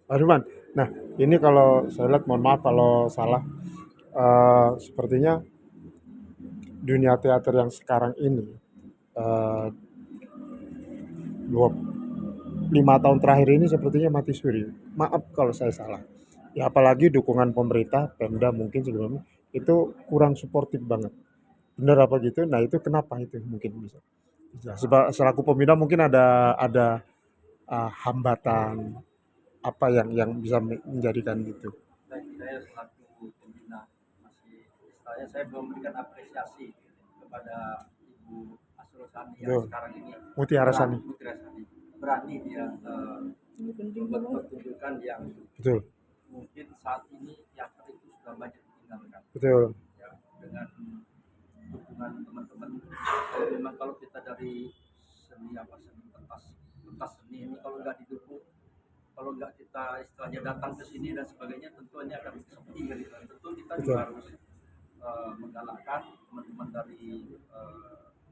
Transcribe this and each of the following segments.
Pak Firman, nah ini kalau saya lihat, mohon maaf kalau salah, sepertinya dunia teater yang sekarang ini, eee, 5 tahun terakhir ini sepertinya mati suri. Maaf kalau saya salah. Ya apalagi dukungan pemerintah, Pemda mungkin sebelumnya, itu kurang suportif banget. Benar apa gitu? Nah itu kenapa itu mungkin bisa? Selaku pembina mungkin ada hambatan apa yang bisa menjadikan gitu. Baik, saya selaku pembina masih istilahnya saya belum memberikan apresiasi kepada Ibu Asrul Sani yang Betul. sekarang ini Mutiara berani Sani. Putri Sani berani dia membuat pertunjukan yang Betul. mungkin saat ini teater itu sudah banyak ditinggalkan Betul. ya dengan dukungan teman-teman. Memang kalau kita dari seni apa seni pentas seni ini kalau nggak didukung, kalau nggak kita istilahnya datang ke sini dan sebagainya, tentu ini akan sepi kan gitu. Tentu kita juga Betul. harus menggalakkan teman-teman dari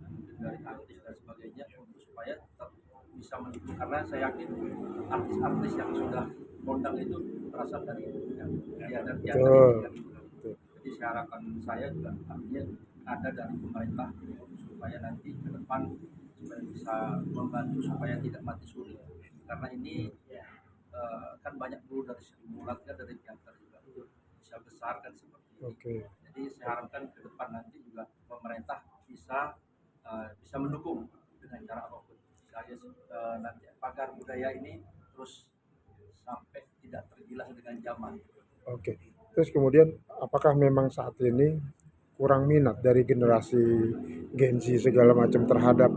mungkin dari artis dan sebagainya untuk supaya tetap bisa mendukung, karena saya yakin artis-artis yang sudah kondang itu berasal dari ya dari teater ini Betul. kan gitu. Betul. Jadi harapan saya juga artinya ada dari pemerintah supaya nanti ke depan supaya bisa membantu supaya tidak mati suri, karena ini kan banyak dulu dari Sri Mulat kan dari teater juga itu bisa besar kan seperti ini. Oke. Jadi saya harapkan ke depan nanti juga pemerintah bisa mendukung dengan cara apapun. Misalnya nanti agar budaya ini terus sampai tidak tergilas dengan zaman. Oke. Terus kemudian apakah memang saat ini kurang minat dari generasi Gen Z segala macam terhadap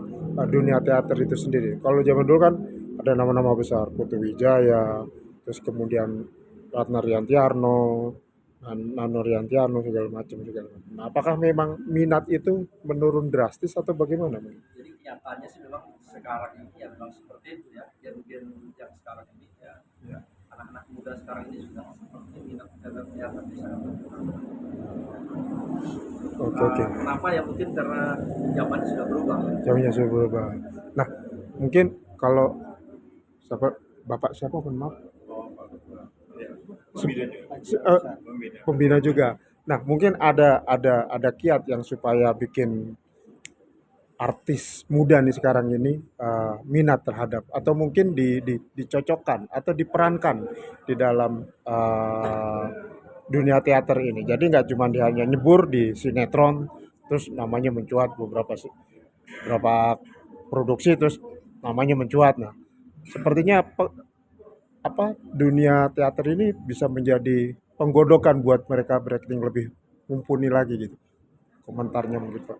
dunia teater itu sendiri? Kalau zaman dulu kan ada nama-nama besar, Putu Wijaya, terus kemudian Ratna Riantiarno, Nano Riantiarno segala macam. Nah, apakah memang minat itu menurun drastis atau bagaimana? Jadi nyatanya sih memang sekarang ini ya memang seperti itu ya. Gen-gen yang sekarang ini ya anak-anak muda sekarang ini sudah seperti minat terhadap teater di sana. Oke, oke. Kenapa ya, mungkin karena zaman sudah berubah. Jamnya sudah berubah. Nah, mungkin kalau siapa Bapak siapa pun maaf. Pembina juga. Nah, mungkin ada kiat yang supaya bikin artis muda nih sekarang ini minat terhadap atau mungkin dicocokkan atau diperankan di dalam dunia teater ini. Jadi nggak cuma dia hanya nyebur di sinetron, terus namanya mencuat beberapa produksi terus namanya mencuat. Nah, sepertinya apa dunia teater ini bisa menjadi penggodokan buat mereka berakting lebih mumpuni lagi gitu. Komentarnya mungkin Pak.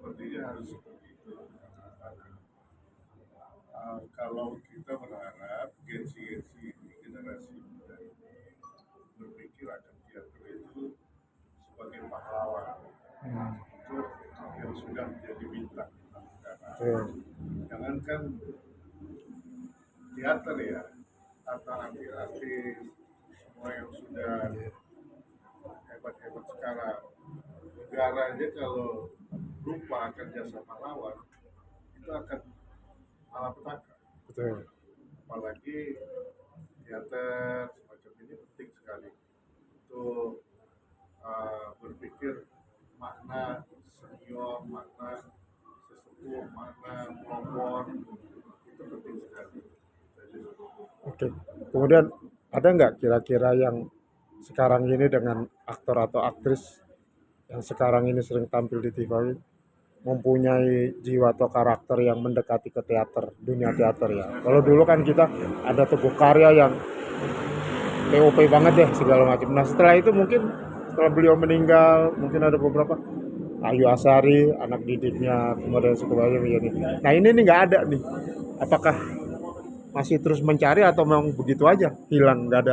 Kalau kita berharap Gen Z ini generasi muda ini berpikir akan teater itu sebagai pahlawan untuk yang sudah menjadi bintang negara. Betul. Jangankan teater ya, atau artis-artis semua yang sudah hebat-hebat sekarang, negara aja kalau lupa akan jasa pahlawan itu akan malapetaka. Betul. Apalagi teater semacam ini penting sekali untuk berpikir makna senior, makna sesepuh, makna pelopor itu penting sekali. Jadi, Oke. Kemudian ada nggak kira-kira yang sekarang ini dengan aktor atau aktris yang sekarang ini sering tampil di TV mempunyai jiwa atau karakter yang mendekati ke teater, dunia teater ya. Kalau dulu kan kita ada Teguh Karya yang TOP banget ya segala macam. Nah setelah itu mungkin setelah beliau meninggal mungkin ada beberapa Ayu Asari, anak didiknya, kemudian semuanya menjadi. Nah ini nih nggak ada nih. Apakah masih terus mencari atau memang begitu aja hilang, nggak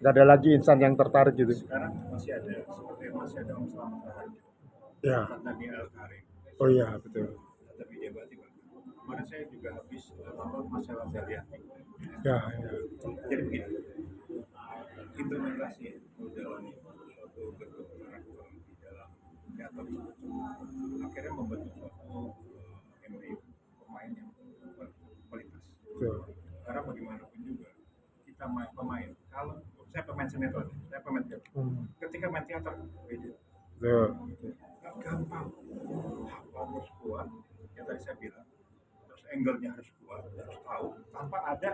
ada lagi insan yang tertarik gitu? sekarang masih ada seperti masih ada Om Selamat Raharjo, Ya, Tani Al Karim, oh iya betul. tapi dia berarti kemarin saya juga habis nonton masalah Zalianti. Ya, ya. Jadi begini, implementasi dalam suatu bentuk karakter di dalam teater akhirnya membentuk suatu embrio pemain yang berkualitas. Betul. Karena bagaimanapun juga kita pemain nih, kalau saya pemain sinetron, saya pemain film. Ketika main teater beda. Betul. Nggak gampang. Hafal harus kuat, yang tadi saya bilang. Terus angle-nya harus kuat, harus tahu tanpa ada.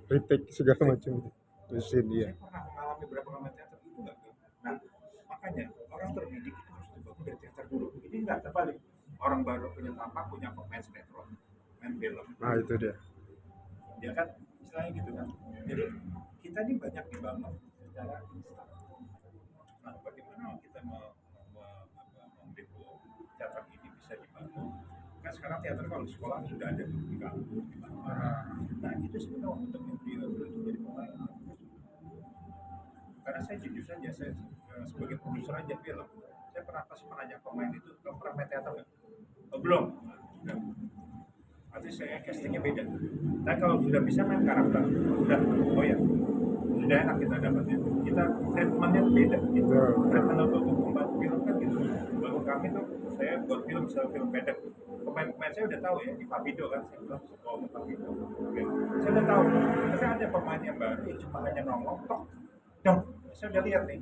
Retake segala macam itu. Mesin dia. Saya pernah mengalami beberapa kali main teater itu nggak gampang. Nah, makanya orang terdidik itu harus dibangun dari teater dulu. Ini nggak terbalik. Orang baru punya tapak, punya pemain sinetron, main film. Nah itu dia. Ya kan, istilahnya gitu kan. Jadi kita ini banyak dibangun secara instan. Nah, bagaimana kita mendevelop teater ini bisa dibangun? Kan sekarang teater kalau di sekolah sudah ada di kampus, di mana. Nah, itu sebenarnya untuk jadi pemain. Karena saya jujur saja, saya sebagai produser aja film, saya pernah pas menanya pemain itu, kamu pernah main teater nggak? Oh, belum. Nah, artinya saya castingnya beda. Tapi kalau sudah bisa main karakter, sudah, oh ya, sudah enak kita dapatnya. Kita treatmentnya beda gitu. Treatment untuk pembuat film kan gitu. Kalau kami tuh, saya buat film, misalnya film pendek. Pemain-pemain saya udah tahu ya, di Papido kan, saya bilang sekolah di Papido. Oke. Saya udah tahu, tapi ada pemain yang baru, yang cuma hanya nongol, tok, dong. Saya udah lihat nih,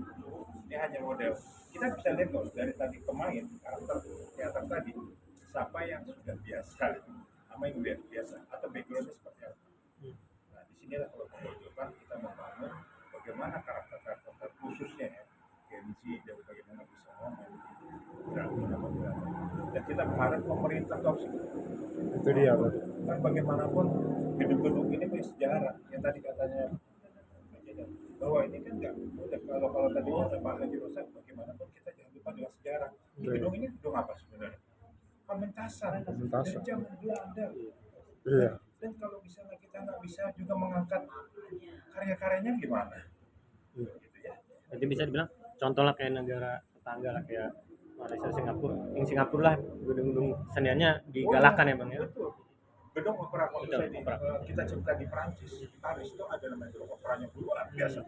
dia hanya model. Kita bisa lihat loh, dari tadi pemain, karakter teater tadi, siapa yang sudah biasa, sama yang udah biasa, atau backgroundnya seperti apa. Nah, disinilah kalau menunjukkan kita membangun bagaimana karakter-karakter khususnya ya, Genji dan bagaimana bisa ngomong, dan kita berharap pemerintah tahu Itu dia, Pak. kan bagaimanapun gedung-gedung ini punya sejarah yang tadi katanya bahwa ini kan nggak udah kalau tadi kata Pak Haji Rosak bagaimanapun kita jangan lupa dengan sejarah. Gedung ini gedung apa sebenarnya? Pementasan dari zaman Belanda. Iya. Dan kalau misalnya kita nggak bisa juga mengangkat karya-karyanya gimana? Iya. Gitu ya. Jadi bisa dibilang contoh lah kayak negara tetangga lah kayak Malaysia, Singapura. Yang Singapura lah gedung-gedung seniannya digalakan ya Bang ya. Betul. Gedung opera kalau Betul, saya opera. kita cerita di Prancis, di Paris itu ada namanya gedung operanya luar biasa.